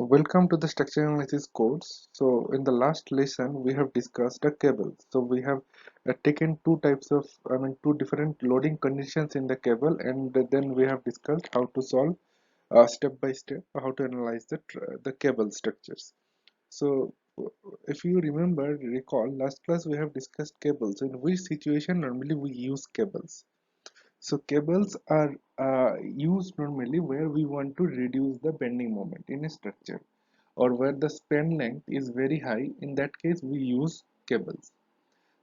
Welcome to the structure analysis course. So in the last lesson we have discussed a cable. So we have taken two different loading conditions in the cable, and then we have discussed how to solve step by step how to analyze the cable structures. So if you recall last class we have discussed cables. In which situation normally we use cables? So cables are used normally where we want to reduce the bending moment in a structure, or where the span length is very high. In that case we use cables.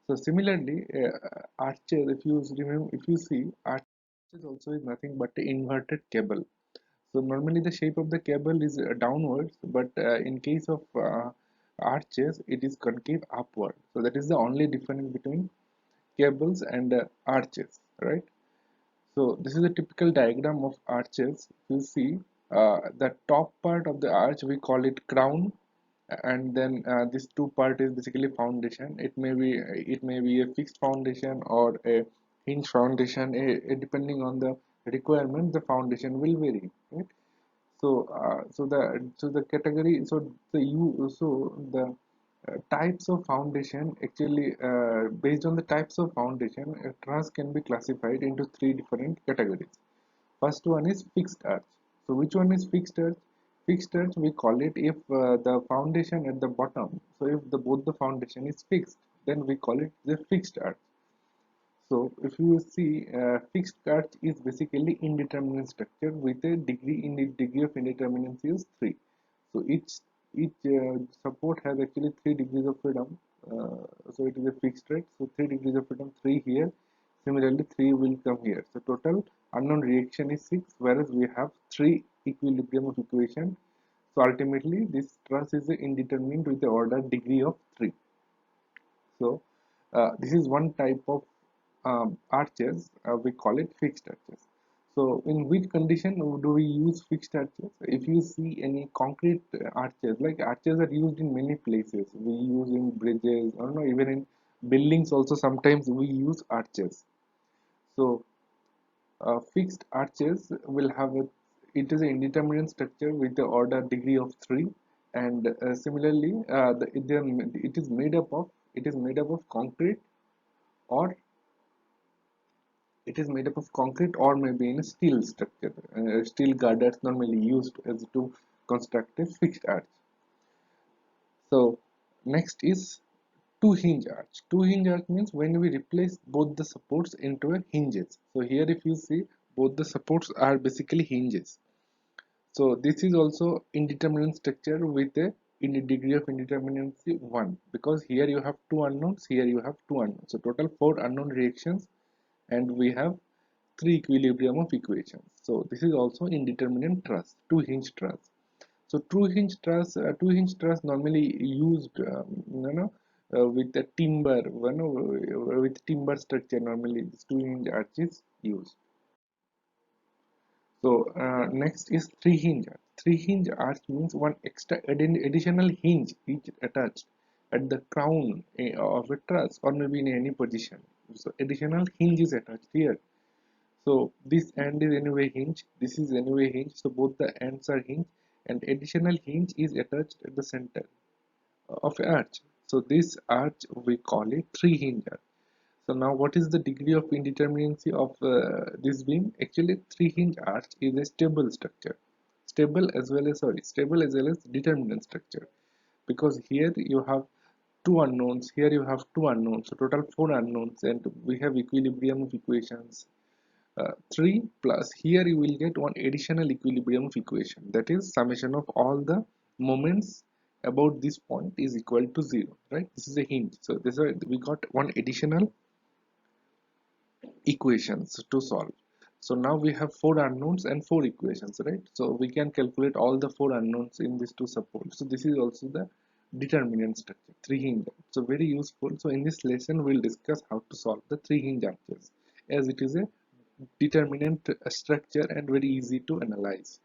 So similarly, arches, if you see, arches also is nothing but an inverted cable. So normally the shape of the cable is downwards, but in case of arches it is concave upward. So that is the only difference between cables and arches, right? So this is a typical diagram of arches. You see the top part of the arch, we call it crown, and then this two part is basically foundation. It may be a fixed foundation or a hinge foundation. Depending on the requirement, the foundation will vary, right? So the category, the types of foundation, actually based on the types of foundation, a truss can be classified into three different categories. First one is fixed arch. So which one is fixed arch? Fixed arch, we call it if the foundation at the bottom, so if the both the foundation is fixed, then we call it the fixed arch. So if you see, fixed arch is basically indeterminate structure with a degree of indeterminacy is 3. So each support has actually 3 degrees of freedom. So it is a fixed rate. So 3 degrees of freedom, 3 here. Similarly, 3 will come here. So total unknown reaction is 6, whereas we have 3 equilibrium of equation. So ultimately, this truss is indeterminate with the order degree of 3. So this is one type of arches. We call it fixed arches. So in which condition do we use fixed arches? If you see any concrete arches, like arches are used in many places. We use in bridges, or no, even in buildings also sometimes we use arches. So fixed arches will have it is an indeterminate structure with the order degree of 3, and similarly it is made up of concrete, or maybe in a steel structure. Steel girders normally used as to construct a fixed arch. So next is two hinge arch. Two hinge arch means when we replace both the supports into a hinges. So here if you see, both the supports are basically hinges. So this is also indeterminate structure with a in a degree of indeterminacy 1, because here you have two unknowns, here you have two unknowns. So total 4 unknown reactions, and we have 3 equilibrium of equations. So this is also indeterminate truss, two hinge truss. So two hinge truss normally used, with the timber, with timber structure. Normally, this two hinge arch is used. So next is three hinge arch. Three hinge arch means one extra additional hinge each attached at the crown of a truss, or maybe in any position. So additional hinge is attached here. So this end is anyway hinge, this is anyway hinge, so both the ends are hinge, and additional hinge is attached at the center of a arch. So this arch we call it three hinge arch. So now what is the degree of indeterminacy of this beam? Actually, three hinge arch is a stable structure. Stable as well as determinate structure. Because here you have two unknowns, here you have two unknowns, so total four unknowns, and we have equilibrium of equations 3, plus here you will get one additional equilibrium of equation, that is summation of all the moments about this point is equal to 0, right? This is a hinge, so this is we got one additional equations to solve. So now we have four unknowns and four equations, right? So we can calculate all the four unknowns in these two supports. So this is also the determinant structure, three hinge. So very useful. So in this lesson we'll discuss how to solve the three hinge arches, as it is a determinant structure and very easy to analyze.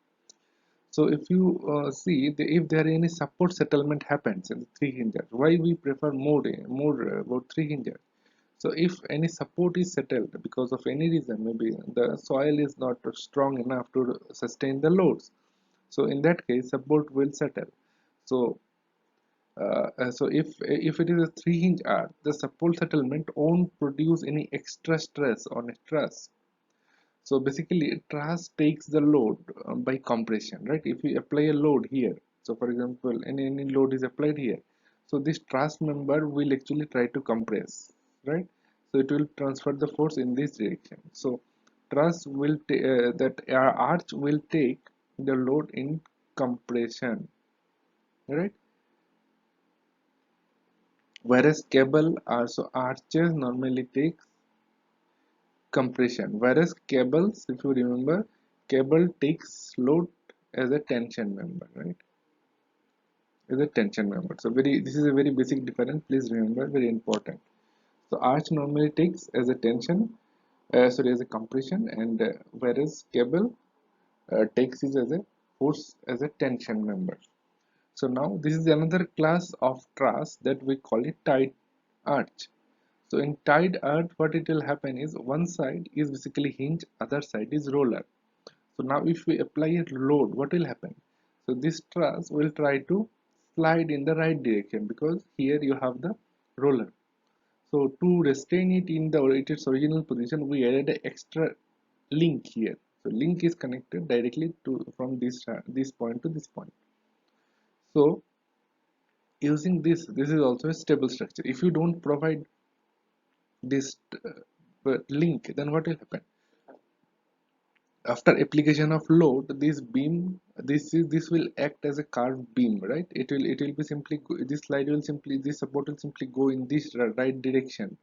So if you if there any support settlement happens in the three hinge arch, why we prefer more about three hinge arch? So if any support is settled because of any reason, maybe the soil is not strong enough to sustain the loads, So in that case support will settle. So if it is a 3 hinge arch, the support settlement won't produce any extra stress on a truss. So basically truss takes the load by compression, right? If we apply a load here, so for example any load is applied here, so this truss member will actually try to compress, right? So it will transfer the force in this direction. So truss will that arch will take the load in compression, right? Whereas cable also arches normally takes compression, whereas cables, if you remember, cable takes load as a tension member, right? As a tension member. So very, this is a very basic difference, please remember, very important. So arch normally takes as a tension, sorry, as a compression, and whereas cable takes it as a force, as a tension member. So now this is another class of truss that we call it tied arch. So in tied arch, what it will happen is one side is basically hinge, other side is roller. So now if we apply a load, what will happen? So this truss will try to slide in the right direction because here you have the roller. So to restrain it in its original position, we added an extra link here. So link is connected directly to from this point to this point. So using this is also a stable structure. If you don't provide this link, then what will happen? After application of load, this will act as a curved beam, right? It will be simply this slide will simply, this support will simply go in this right direction,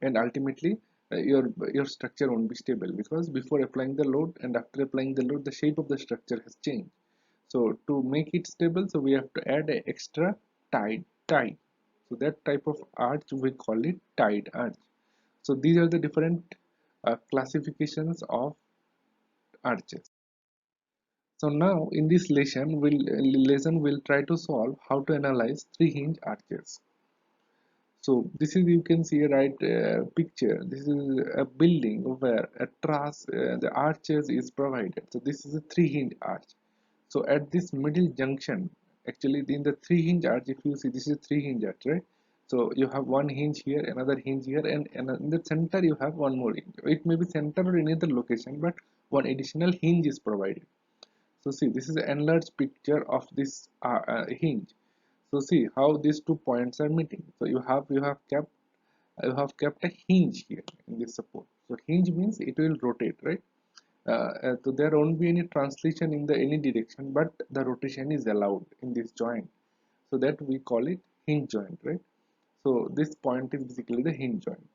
and ultimately your structure won't be stable because before applying the load and after applying the load, the shape of the structure has changed. So to make it stable, so we have to add an extra tie. So that type of arch we call it tied arch. So these are the different classifications of arches. So now in this lesson we'll try to solve how to analyze 3 hinge arches. So this is, you can see a right picture. This is a building where a truss, the arches is provided. So this is a 3 hinge arch. So at this middle junction, actually in the 3 hinge arch, if you see, this is a 3 hinge arch, right? So you have one hinge here, another hinge here, and in the center you have one more hinge. It may be center or any other location, but one additional hinge is provided. So see, this is an enlarged picture of this hinge. So see how these 2 points are meeting. So you have kept a hinge here in this support. So hinge means it will rotate, right? So there won't be any translation in the any direction, but the rotation is allowed in this joint. So that we call it hinge joint, right? So this point is basically the hinge joint.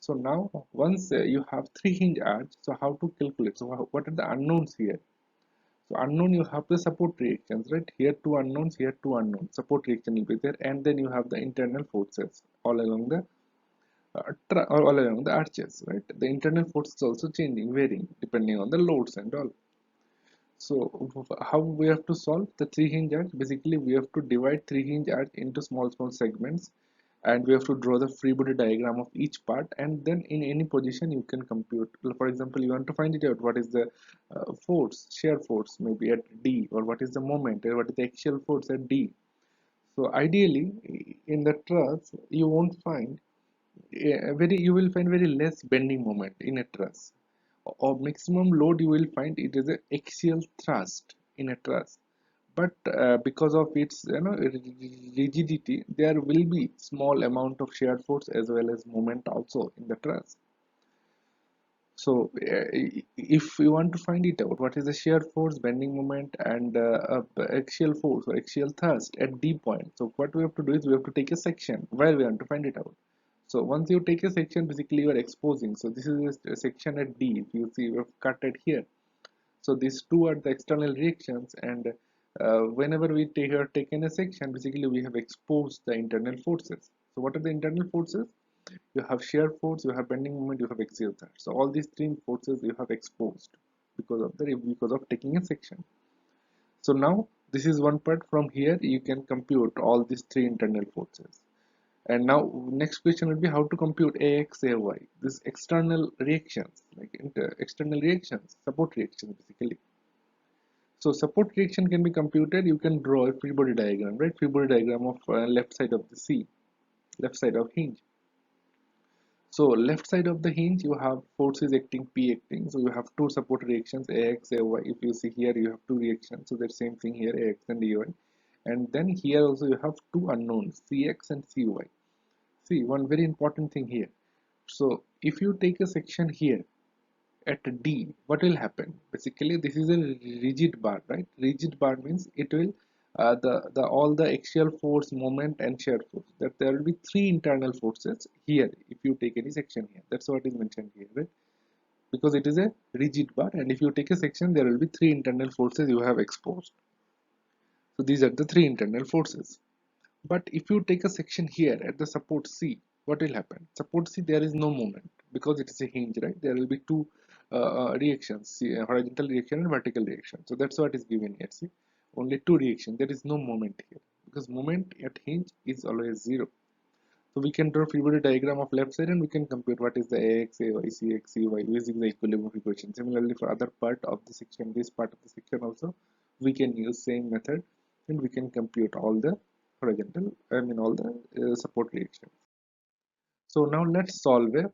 So now once you have 3 hinge arch, so how to calculate? So what are the unknowns here? So unknown, you have the support reactions, right? Here two unknowns, here two unknowns. Support reaction will be there, and then you have the internal forces all along the all along the arches, right? The internal force is also changing, varying depending on the loads and all. So how we have to solve the 3 hinge arch? Basically, we have to divide 3 hinge arch into small segments, and we have to draw the free body diagram of each part, and then in any position you can compute. For example, you want to find it out what is the force, shear force maybe at D, or what is the moment, or what is the axial force at D. So ideally, in the truss, you will find very less bending moment in a truss, or maximum load you will find it is a axial thrust in a truss. But because of its rigidity, there will be small amount of shear force as well as moment also in the truss. So if you want to find it out, what is the shear force, bending moment, and axial force or axial thrust at D point? So what we have to do is we have to take a section where we want to find it out. So once you take a section, basically you are exposing. So this is a section at D. If you see, we have cut it here. So these two are the external reactions, and whenever we taken a section, basically we have exposed the internal forces. So what are the internal forces? You have shear force, you have bending moment, you have axial thrust. So all these three forces you have exposed because of taking a section. So now this is one part. From here you can compute all these three internal forces. And now next question will be how to compute AX, AY. These external reactions, like external reactions, support reactions basically. So support reaction can be computed. You can draw a free body diagram, right? Free body diagram of left side of the C, left side of hinge. So left side of the hinge, you have forces acting, P acting. So you have two support reactions, AX, AY. If you see here, you have two reactions. So the same thing here, AX and AY. And then here also you have two unknowns, CX and CY. See, one very important thing here. So if you take a section here at D, what will happen? Basically, this is a rigid bar, right? Rigid bar means it will the all the axial force, moment, and shear force. That there will be three internal forces here. If you take any section here, that's what is mentioned here, right? Because it is a rigid bar, and if you take a section, there will be three internal forces you have exposed. So these are the three internal forces. But if you take a section here at the support C, what will happen? Support C, there is no moment because it is a hinge, right? There will be two reactions, see, horizontal reaction and vertical reaction. So that's what is given here. See, only two reactions. There is no moment here because moment at hinge is always zero. So we can draw free body diagram of left side and we can compute what is the AX, AY, CX, CY using the equilibrium equation. Similarly, for other part of the section, this part of the section also, we can use same method and we can compute all the horizontal, all the support reactions. So now let's solve a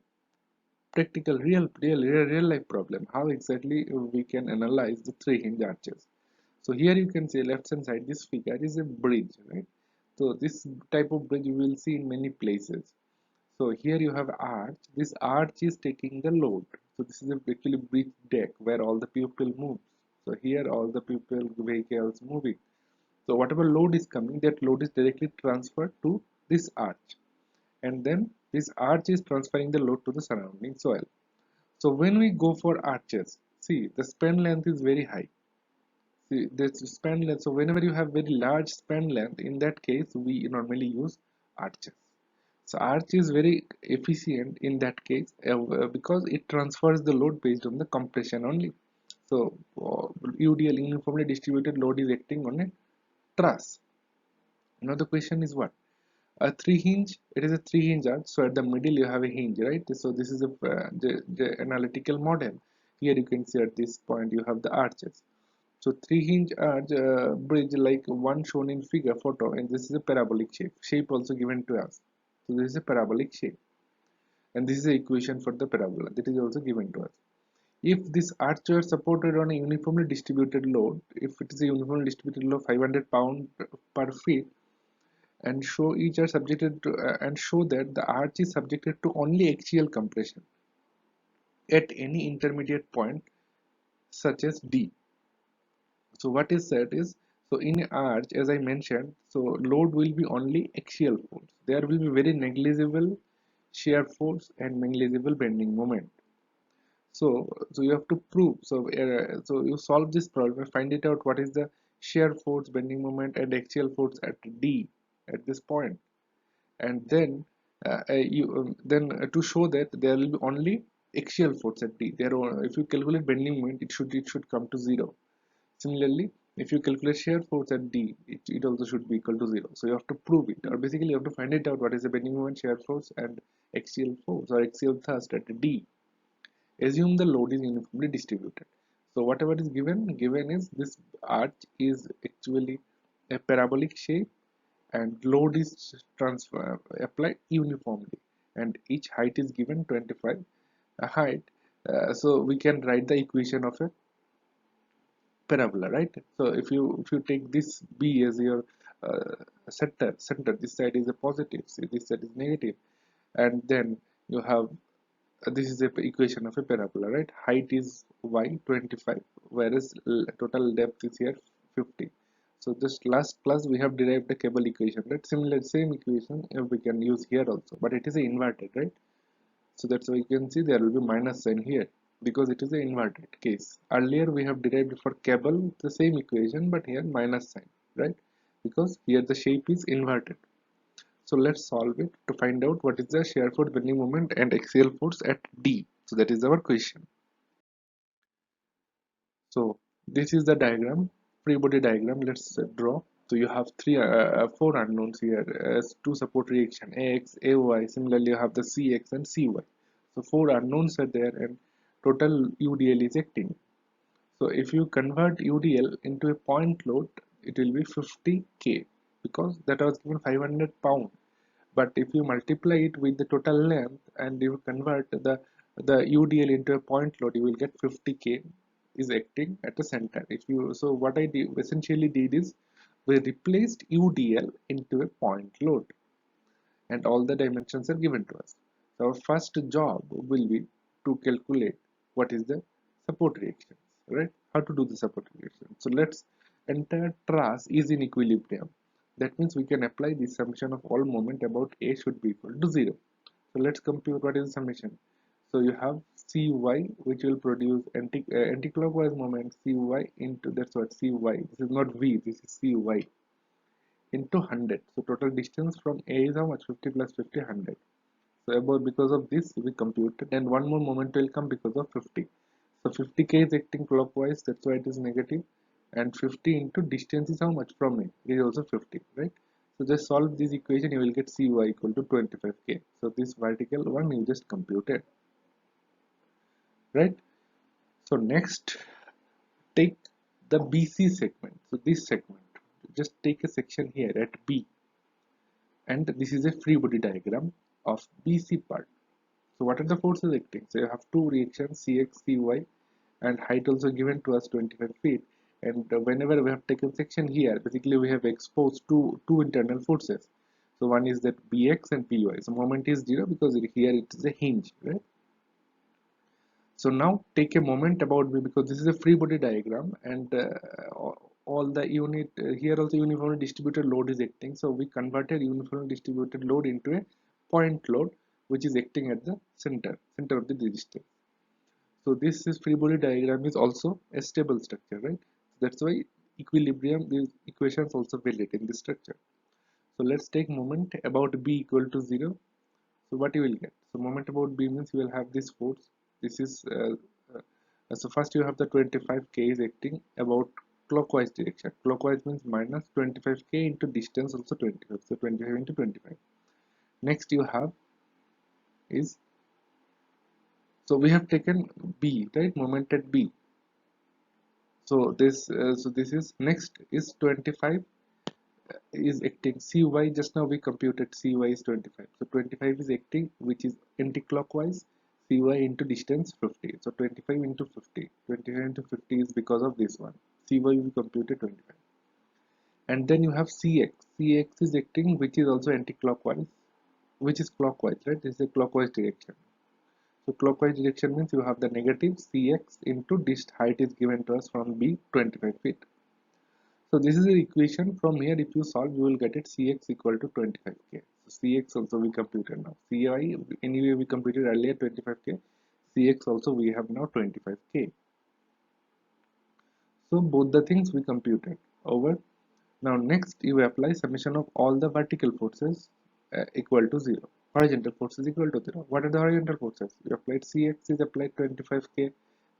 practical, real life problem. How exactly we can analyze the three hinge arches. So here you can see left hand side, this figure is a bridge, right? So this type of bridge you will see in many places. So here you have arch. This arch is taking the load. So this is actually bridge deck where all the people move. So here all the people, vehicles moving. So whatever load is coming, that load is directly transferred to this arch. And then this arch is transferring the load to the surrounding soil. So when we go for arches, see the span length is very high. See this span length. So whenever you have very large span length, in that case we normally use arches. So arch is very efficient in that case because it transfers the load based on the compression only. So UDL, uniformly distributed load, is acting on a truss. Now the question is what? A three hinge. It is a three hinge arch. So at the middle you have a hinge, right? So this is the analytical model. Here you can see at this point you have the arches. So three hinge arch bridge like one shown in figure photo, and this is a parabolic shape. Shape also given to us. So this is a parabolic shape, and this is the equation for the parabola that is also given to us. If this arch were supported on a uniformly distributed load, if it is a uniformly distributed load 500 pound per feet, and show each are subjected to and show that the arch is subjected to only axial compression at any intermediate point such as D. So what is said is, so in arch, as I mentioned, so load will be only axial force. There will be very negligible shear force and negligible bending moment. So you have to prove. So you solve this problem, find it out what is the shear force, bending moment, and axial force at D at this point, and then to show that there will be only axial force at D. If you calculate bending moment, it should come to zero. Similarly, if you calculate shear force at D, it also should be equal to zero. So you have to prove it, or basically you have to find it out what is the bending moment, shear force, and axial force or axial thrust at D. Assume the load is uniformly distributed. So whatever is given is this arch is actually a parabolic shape, and load is transfer applied uniformly, and each height is given 25 height. So we can write the equation of a parabola, right? So if you take this B as your center, this side is a positive, see, this side is negative, and then you have this is the equation of a parabola, right? Height is y 25, whereas total depth is here 50. So this last class we have derived the cable equation, right? Similar same equation we can use here also, but it is inverted, right? So that's why you can see there will be minus sign here because it is an inverted case. Earlier we have derived for cable the same equation, but here minus sign, right? Because here the shape is inverted. So let's solve it to find out what is the shear force, bending moment, and axial force at D. So that is our question. So this is the diagram, free body diagram. Let's draw. So you have four unknowns here as two support reaction, AX, AY. Similarly, you have the CX and CY. So four unknowns are there, and total UDL is acting. So if you convert UDL into a point load, it will be 50k, because that was given 500 pound. But if you multiply it with the total length and you convert the UDL into a point load, you will get 50k is acting at the center. If you so what I did, essentially did is we replaced UDL into a point load, and all the dimensions are given to us. So our first job will be to calculate what is the support reactions, right? How to do the support reaction. So let's entire truss is in equilibrium. That means we can apply the summation of all moment about A should be equal to 0. So let's compute what is the summation. So you have Cy, which will produce anti-clockwise moment Cy into, that's what Cy. This is not V, this is Cy into 100. So total distance from A is how much? 50 plus 50, 100. So about because of this we computed, and one more moment will come because of 50. So 50k is acting clockwise, that's why it is negative, and 50 into distance is how much from A? It is also 50, right? So just solve this equation, you will get Cy equal to 25k. So this vertical one you just computed, right? So next, take the BC segment. So this segment, just take a section here at B, and this is a free body diagram of BC part. So what are the forces acting? So you have two reactions, Cx, Cy, and height also given to us 25 feet. And whenever we have taken section here, basically we have exposed two internal forces. So one is that Bx and Py. So moment is 0 because here it is a hinge, right? So now take a moment about B, because this is a free body diagram, and all the unit here also uniformly distributed load is acting. So we converted uniformly distributed load into a point load, which is acting at the center of the resistance. So this is free body diagram is also a stable structure, right? That's why equilibrium, these equations also valid in this structure. So let's take moment about B equal to 0. So what you will get? So moment about B means you will have this force. This is so first you have the 25k is acting about clockwise direction. Clockwise means minus 25k into distance also 25. So 25 into 25. Next you have is, so we have taken B, right? Moment at B. So this is next is 25 is acting Cy. Just now we computed Cy is 25. So 25 is acting, which is anti-clockwise. Cy into distance 50. So 25 into 50. 25 into 50 is because of this one. Cy we computed 25. And then you have Cx. Cx is acting, which is also anti-clockwise, which is clockwise, right? This is a clockwise direction. So clockwise direction means you have the negative Cx into dist height is given to us from B 25 feet. So this is the equation. From here if you solve, you will get it Cx equal to 25k. So Cx also we computed now. Ci anyway we computed earlier 25k. Cx also we have now 25k. So both the things we computed over. Now next you apply summation of all the vertical forces equal to 0. Horizontal forces equal to 0. What are the horizontal forces? You applied Cx is applied 25k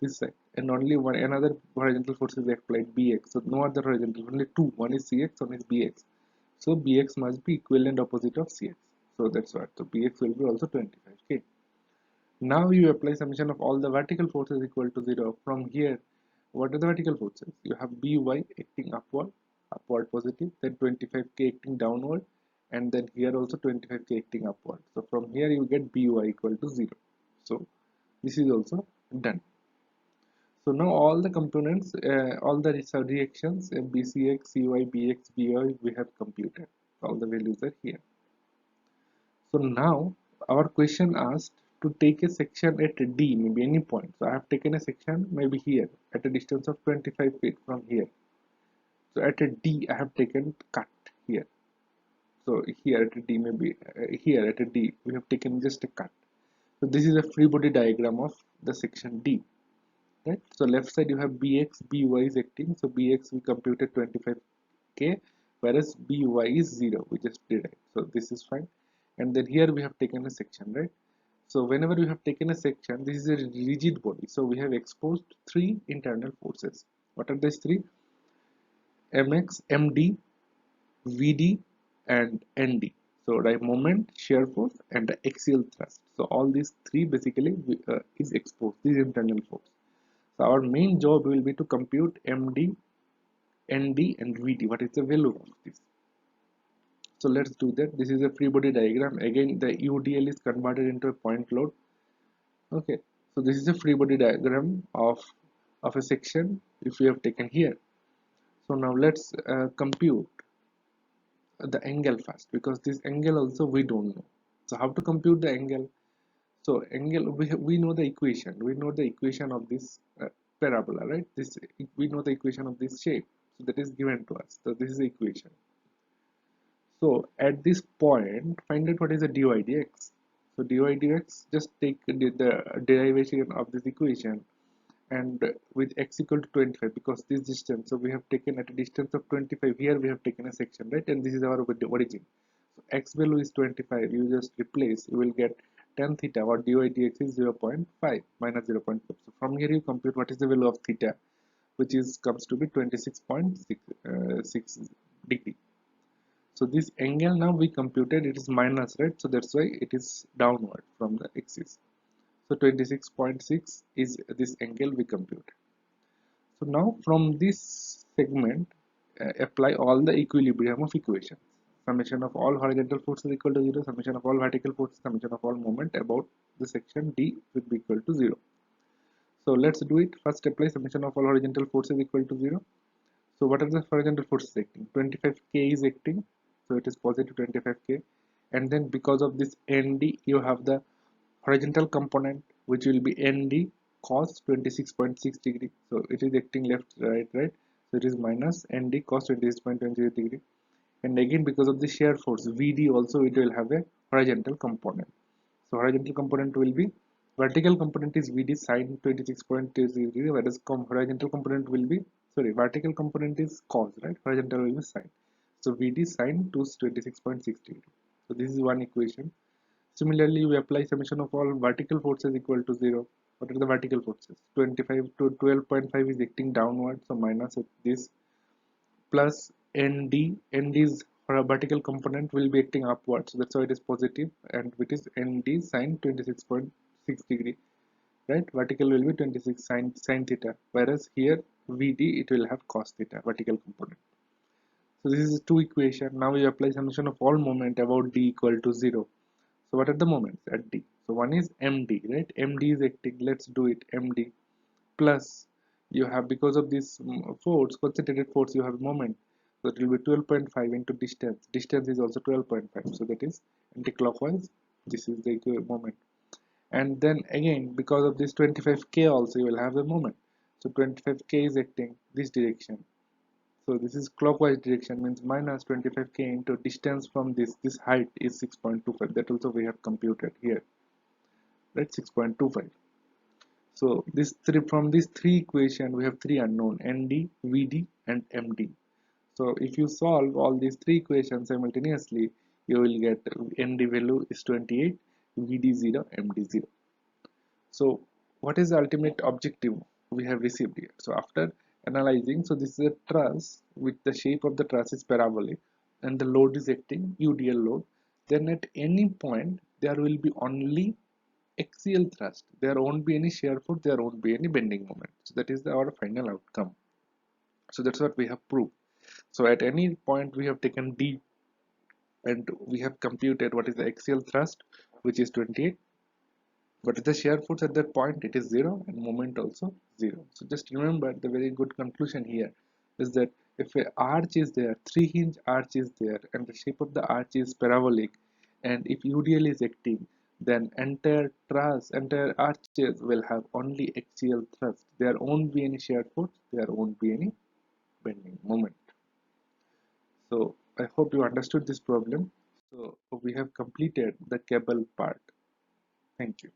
this side, and only one another horizontal force is applied Bx. So no other horizontal, only two. One is Cx, one is Bx. So Bx must be equivalent opposite of Cx. So that's what. So Bx will be also 25k. Now you apply summation of all the vertical forces equal to 0. From here, what are the vertical forces? You have By acting upward positive, then 25k acting downward, and then here also 25k acting upward. So from here you get By equal to 0. So this is also done. So now all the components, all the reactions, BCX, CY, BX, BY, we have computed. All the values are here. So now our question asked to take a section at D, maybe any point. So I have taken a section maybe here at a distance of 25 feet from here. So at a D, I have taken cut here. So here at a D, maybe here at a D, we have taken just a cut. So this is a free body diagram of the section D. Right? So left side you have Bx, By is acting. So Bx we computed 25k, whereas By is 0. We just did it. So this is fine. And then here we have taken a section, right? So whenever we have taken a section, this is a rigid body. So we have exposed three internal forces. What are these three? Mx, Md, Vd, and Nd. So right, moment, shear force, and the axial thrust. So all these three basically is exposed. These internal force. So our main job will be to compute MD, ND and VD. What is the value of this? So let's do that. This is a free body diagram. Again, the UDL is converted into a point load. Okay, so this is a free body diagram of a section if we have taken here. So now let's compute the angle first, because this angle also we don't know. So how to compute the angle? So angle, we know the equation. We know the equation of this parabola, right? This, we know the equation of this shape. So that is given to us. So this is the equation. So at this point, find out what is the dy dx. So dy dx, just take the derivation of this equation, and with x equal to 25, because this distance, so we have taken at a distance of 25, here we have taken a section, right? And this is our origin. So x value is 25, you just replace, you will get tan theta, or dy dx is 0.5 minus 0.5. So from here you compute what is the value of theta, which is comes to be 26.6 degree. So this angle now we computed, it is minus, right? So that's why it is downward from the axis. So 26.6 is this angle we compute. So now from this segment, apply all the equilibrium of equations. Summation of all horizontal forces equal to 0, summation of all vertical forces, summation of all moment about the section D will be equal to 0. So let's do it. First apply summation of all horizontal forces equal to 0. So what are the horizontal forces acting? 25k is acting, so it is positive 25k. And then because of this ND, you have the horizontal component, which will be ND cos 26.6 degree. So it is acting left, right, right. So it is minus ND cos 26.20 degree. And again, because of the shear force VD, also it will have a horizontal component. So horizontal component will be, vertical component is VD sine 26.20 degree, whereas horizontal component will be, sorry, vertical component is cos, right? Horizontal will be sine. So VD sine to 26.6 degree. So this is one equation. Similarly, we apply summation of all vertical forces equal to 0. What are the vertical forces? 25 to 12.5 is acting downward, so minus this, plus ND. ND is, for a vertical component, will be acting upward, so that's why it is positive, and which is ND sine 26.6 degree, right? Vertical will be 26 sine theta, whereas here VD it will have cos theta, vertical component. So this is two equation. Now we apply summation of all moment about D equal to 0. So what are the moments at D? So one is MD, right? MD is acting. Let's do it. MD plus, you have, because of this force, concentrated force, you have moment. So it will be 12.5 into distance. Distance is also 12.5. So that is anti-clockwise. This is the moment. And then again, because of this 25k also, you will have a moment. So 25k is acting this direction. So this is clockwise direction, means minus 25k into distance from this height is 6.25. That also we have computed here, right? 6.25. So this three, from these three equation we have three unknown, ND, VD and MD. So if you solve all these three equations simultaneously, you will get ND value is 28, VD 0, MD 0. So what is the ultimate objective we have received here? So after analyzing, so this is a truss with the shape of the truss is parabolic and the load is acting UDL load. Then at any point there will be only axial thrust. There won't be any shear force, there won't be any bending moment. So that is our final outcome. So that's what we have proved. So at any point we have taken D and we have computed what is the axial thrust, which is 28. But the shear force at that point, it is 0 and moment also 0. So just remember, the very good conclusion here is that if a arch is there, 3-hinge arch is there, and the shape of the arch is parabolic, and if UDL is active, then entire truss, entire arches will have only axial thrust. There won't be any shear force, there won't be any bending moment. So I hope you understood this problem. So we have completed the cable part. Thank you.